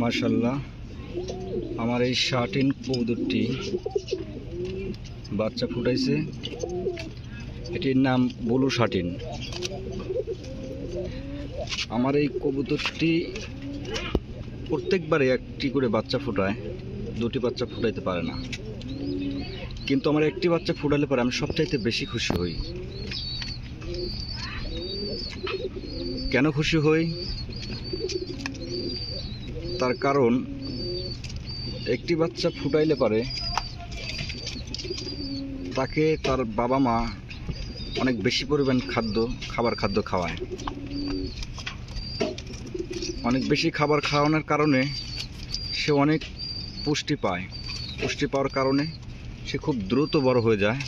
মাশাআল্লাহ, আমার এই শার্টিন কবুতরটি বাচ্চা ফুটাইছে। এটির নাম ব্লু শার্টিন। আমার এই কবুতরটি প্রত্যেকবারে একটি করে বাচ্চা ফুটায়, দুটি বাচ্চা ফুটাইতে পারে না। কিন্তু আমার একটি বাচ্চা ফুটালে পরে আমি সবচাইতে বেশি খুশি হই। কেন খুশি হই? তার কারণ একটি বাচ্চা ফুটাইলে পারে তাকে তার বাবা মা অনেক বেশি পরিমাণ খাবার খাওয়ায়। অনেক বেশি খাবার খাওয়ানোর কারণে সে অনেক পুষ্টি পায়। পুষ্টি পাওয়ার কারণে সে খুব দ্রুত বড় হয়ে যায়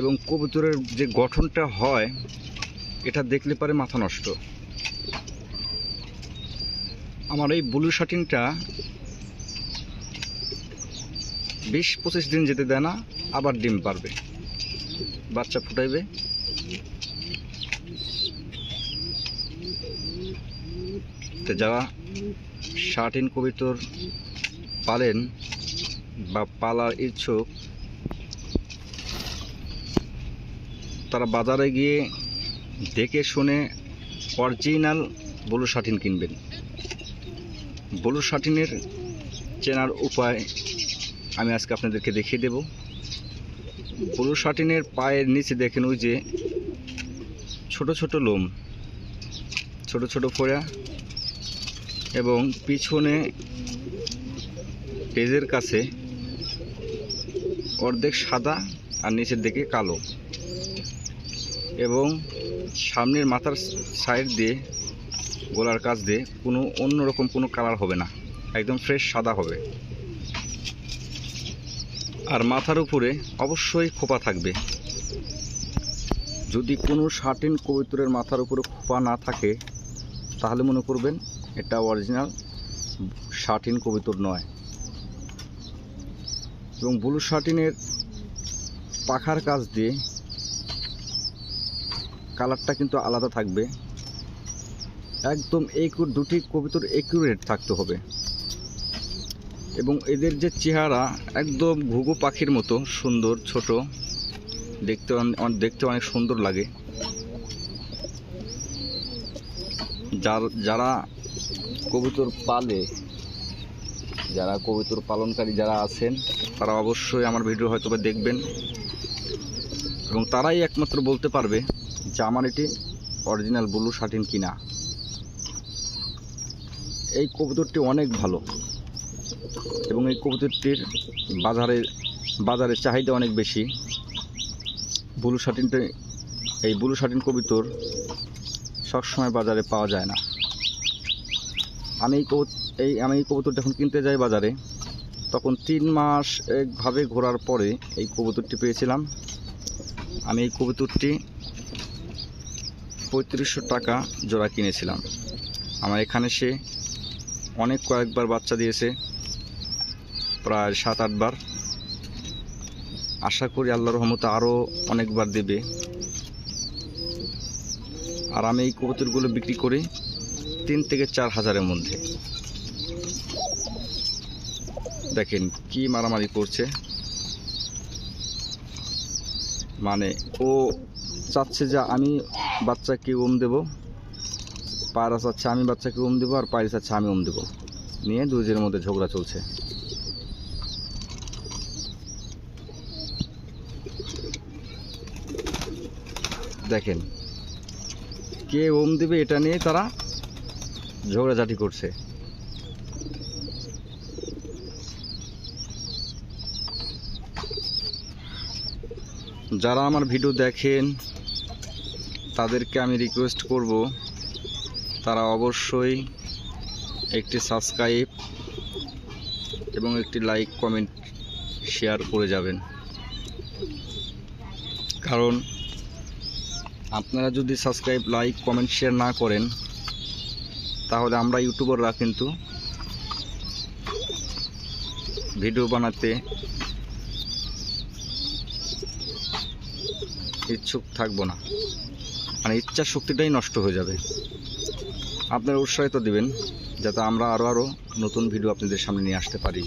এবং কবুতরের যে গঠনটা হয় এটা দেখলে পারে মাথা নষ্ট। আমার এই ব্লু শার্টিনটা 20-25 দিন যেতে দেয় না, আবার ডিম পারবে, বাচ্চা ফুটাইবে। তো যারা শার্টিন কবুতর পালেন বা পালার ইচ্ছুক, তারা বাজারে গিয়ে দেখে শুনে অরিজিনাল ব্লু শার্টিন কিনবেন। ব্লু শার্টিনের চেনার উপায় আমি আজকে আপনাদেরকে দেখিয়ে দেব। ব্লু শার্টিনের পায়ের নিচে দেখেন ওই যে ছোট ছোট লোম, ছোট ছোট ফোড়া, এবং পিছনে পেজের কাছে অর্ধেক সাদা আর নিচের দিকে কালো, এবং সামনের মাথার সাইড দিয়ে গলার কাছ দিয়ে কোনো অন্যরকম কোনো কালার হবে না, একদম ফ্রেশ সাদা হবে। আর মাথার উপরে অবশ্যই খোপা থাকবে। যদি কোনো শার্টিন কবুতরের মাথার উপরে খোপা না থাকে তাহলে মনে করবেন এটা অরিজিনাল শার্টিন কবুতর নয়। এবং ব্লু শার্টিনের পাখার কাছ দিয়ে কালারটা কিন্তু আলাদা থাকবে। একদম দুটি কবুতর একুরেট থাকতে হবে। এবং এদের যে চেহারা একদম ঘুঘু পাখির মতো সুন্দর, ছোট, দেখতে অনেক সুন্দর লাগে। যারা কবুতর পালে, যারা কবুতর পালনকারী যারা আছেন, তারা অবশ্যই আমার ভিডিও হয়তো বা দেখবেন এবং তারাই একমাত্র বলতে পারবে যে আমার এটি অরিজিনাল ব্লু শার্টিন কিনা। এই কবুতরটি অনেক ভালো এবং এই কবুতরটির বাজারে চাহিদা অনেক বেশি। এই ব্লু শার্টিন কবুতর সবসময় বাজারে পাওয়া যায় না। আমি এই কবুতর যখন কিনতে যাই বাজারে, তখন 3 মাস একভাবে ঘোরার পরে এই কবুতরটি পেয়েছিলাম। আমি এই কবুতরটি 3500 টাকা জোড়া কিনেছিলাম। আমার এখানে সে কয়েকবার বাচ্চা দিয়েছে, প্রায় 7-8 বার। আশা করি আল্লাহর রহমতে আরও অনেকবার দেবে। আর আমি এই কবুতরগুলো বিক্রি করি 3 থেকে 4 হাজারের মধ্যে। দেখেন কি মারামারি করছে, মানে ও চাচ্ছে যে আমি বাচ্চাকে দেব, পায়রা চাচ্ছে আমি বাচ্চাকে দেব, আর পায়রা চাচ্ছে আমি দেব, নিয়ে দুজনের মধ্যে ঝগড়া চলছে। দেখেন কে দেবে এটা নিয়ে তারা ঝগড়াঝাটি করছে। যারা আমার ভিডিও দেখেন তাদেরকে আমি রিকোয়েস্ট করব, তারা অবশ্যই একটি সাবস্ক্রাইব এবং একটি লাইক, কমেন্ট, শেয়ার করে যাবেন। কারণ আপনারা যদি সাবস্ক্রাইব, লাইক, কমেন্ট, শেয়ার না করেন তাহলে আমরা ইউটিউবাররা কিন্তু ভিডিও বানাতে ইচ্ছুক থাকবো না, মানে ইচ্ছার শক্তিটাই নষ্ট হয়ে যাবে। আপনারা উৎসাহিত দিবেন যাতে আমরা আরও নতুন ভিডিও আপনাদের সামনে নিয়ে আসতে পারি।